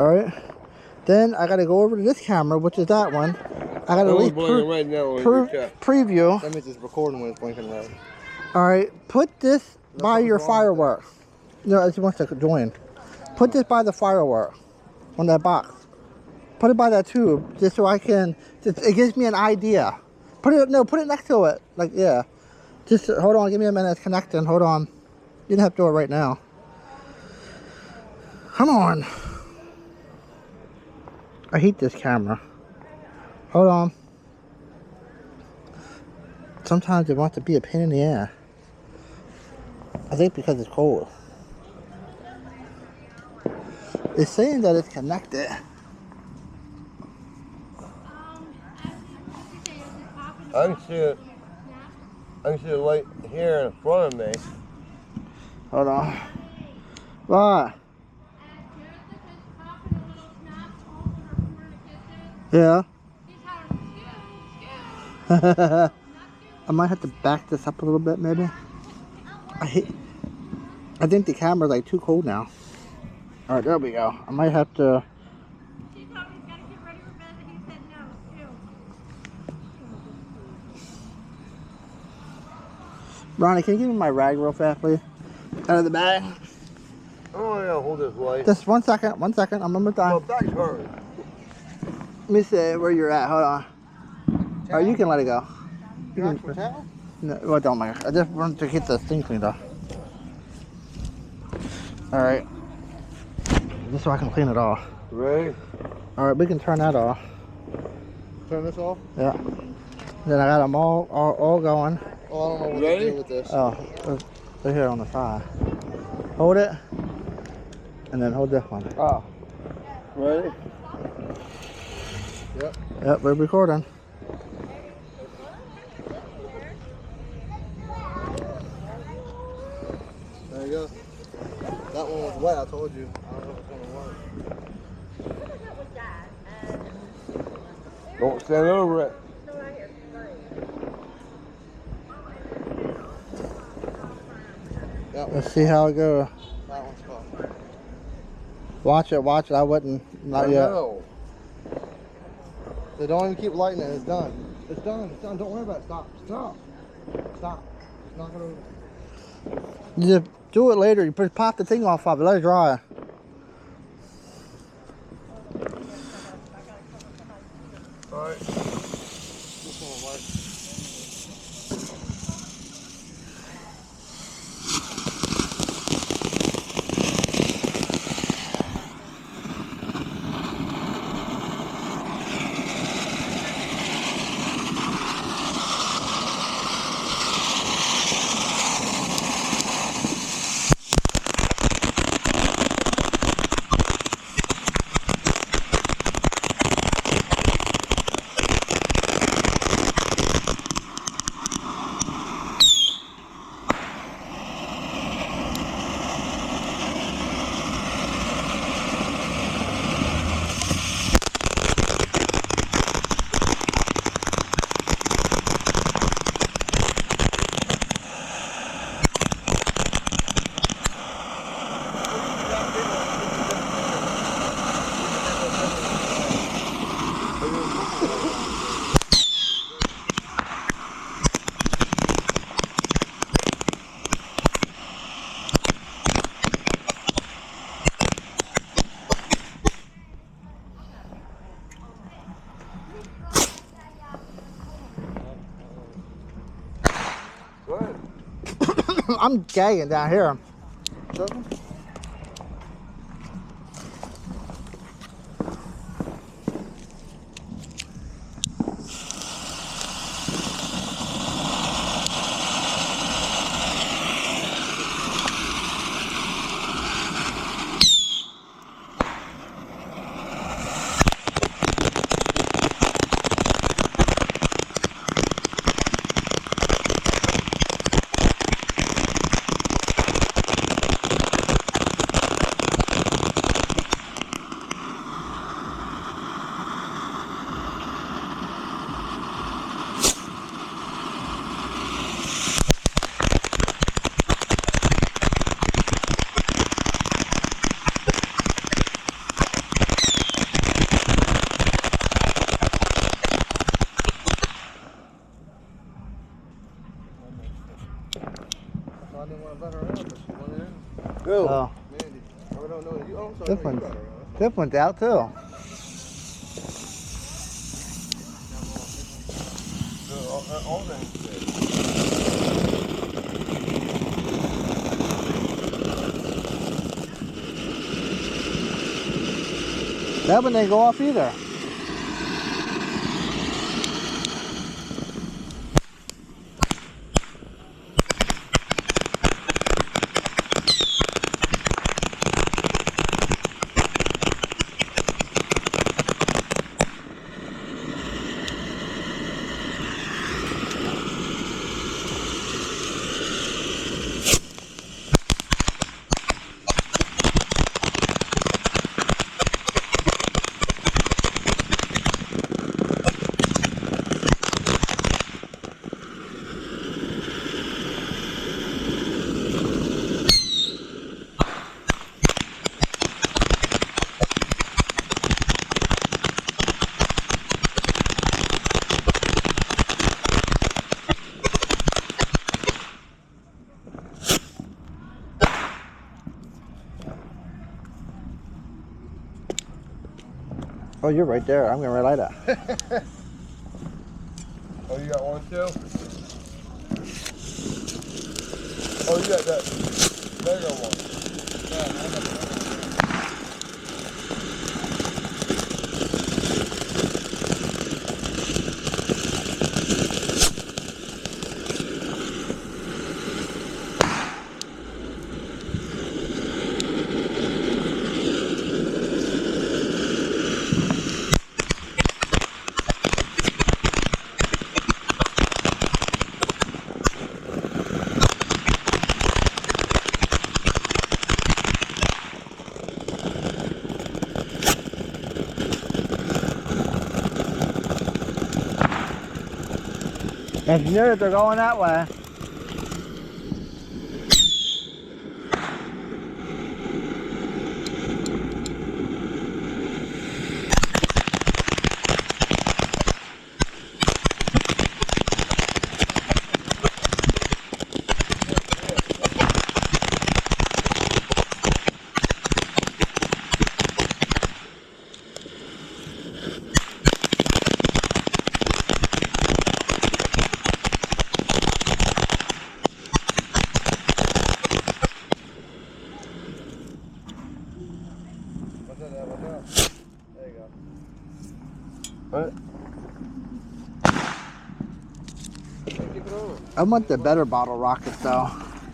Alright. Then I gotta go over to this camera, which is that one. I gotta at least right now preview. That means it's recording when it's blinking red. Alright, put this by your firework. No, it wants to join. Put this by the firework on that box. Put it by that tube, just so I can. It gives me an idea. Put it next to it. Like, yeah. Just hold on. Give me a minute. It's connecting. Hold on. You don't have to do it right now. Come on. I hate this camera. Hold on. Sometimes it wants to be a pain in the ass. I think because it's cold. It's saying that it's connected. I can see it. I can see it right here in front of me. Hold on. What? Yeah. I might have to back this up a little bit, maybe. I think the camera's like too cold now. All right, there we go. I might have to. Ronnie, can you give me my rag real fast, please? Out of the bag. Oh yeah, hold this way. Just 1 second. 1 second. I'm almost done. My back's hurt. Let me see where you're at. Hold on. Oh, you can let it go. You can. Towel? No, well, don't matter. I just wanted to get the thing cleaned off. All right. Just so I can clean it off. Ready? All right, we can turn that off. Turn this off? Yeah. Then I got them all going. Oh, I don't know what to do with this. Oh, they're here on the side. Hold it. And then hold this one. Oh. Ready? Yep. Yep, we're recording. There you go. That one was wet, I told you. I don't know if it's gonna work. Don't stand over it. Let's see how it goes. That one's caught. Watch it, watch it. I wouldn't. Not yet. No. So don't even keep lighting it. It's done. It's done. It's done. Don't worry about it. Stop. Stop. Stop. It's not gonna. You just do it later. You pop the thing off of it. Let it dry. All right. This one will work. I'm gagging down here. Who? Oh, Mandy. I don't know. You also this one's, this one's out too. All that. That one didn't go off either. Oh, you're right there. I'm gonna relight that. Oh, you got one too? Oh, you got that bigger one. Yeah, I got the other one. Engineers, they're going that way. There you go. What? Keep it on. I want the better bottle rockets though.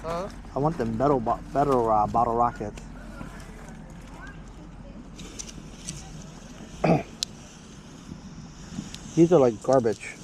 Huh? I want the better bottle rockets. These are like garbage.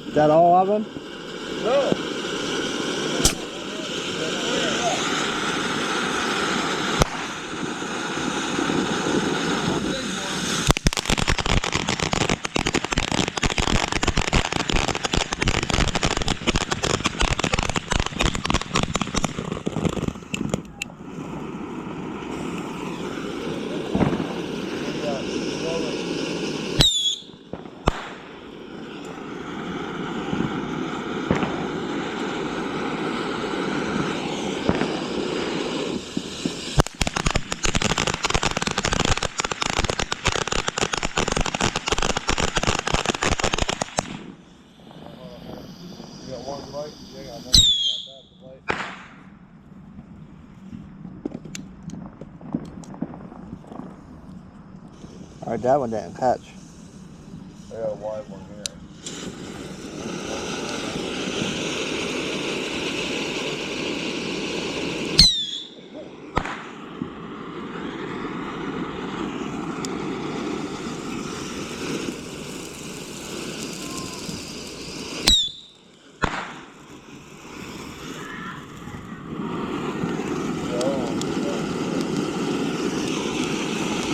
Is that all of them? No. You got one light? Yeah, I got one. Got that light. Alright, that one didn't catch. I got a wide one here.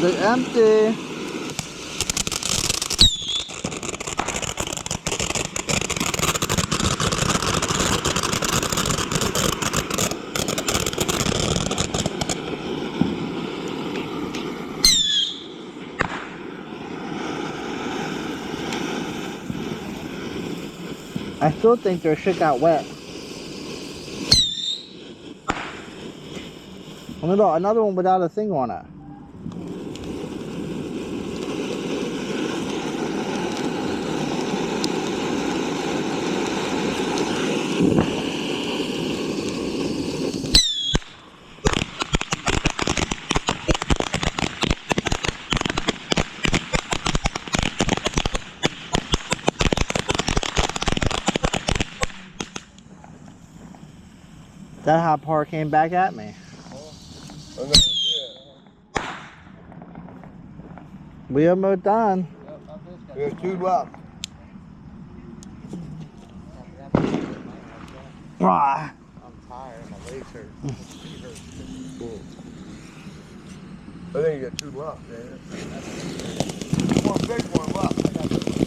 They're empty. I still think their shit got wet. Oh no, another one without a thing on it. That hot part came back at me. We almost done. There's 2 left. Ah. I'm tired. My legs hurt. My feet hurt. I think you got 2 left, man. One big one left.